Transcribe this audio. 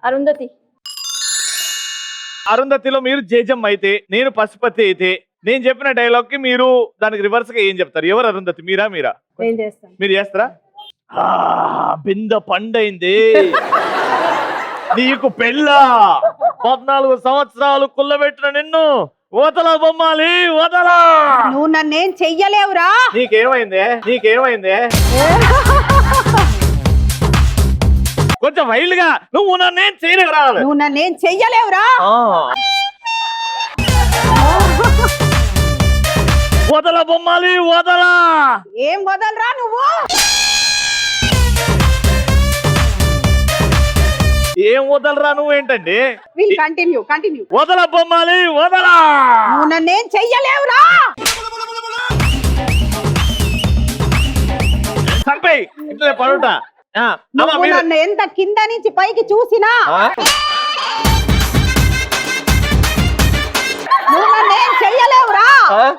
అరుంధతి. అరుంధతిలో మీరు జేజమ్మ అయితే, నేను పశుపతి అయితే, నేను చెప్పిన డైలాగ్ కి మీరు దానికి రివర్స్ గా ఏం చెప్తారు? ఎవరు అరుంధతి, మీరా? నేను చేస్తాను. మీరు చేస్తారా? బింద పండైంది నీకు పెళ్ళా, 14 సంవత్సరాలు కుల్లబెట్టిన నిన్ను వదల బొమ్మాలి, వదలా. నువ్వు నన్నేం చెయ్యలేవురా. నీకేమైందే కొంచెం వైల్డ్ గా నువ్వు నన్నేం చేయలేవురా. నువ్వు నన్నేం చెయ్యలేవురా. వదల బొమ్మాలి, వదలా. ఏం వదలరా నువ్వు. ఏం వదలరా నువ్వేంటండి? కంటిన్యూ. వదల బొమ్మాలి, వదలా. నువ్వు నన్నేం చెయ్యలేవురా. చంపేయ్, ఇట్లే పడుట. నన్ను ఎంత కింద నుంచి పైకి చూసినా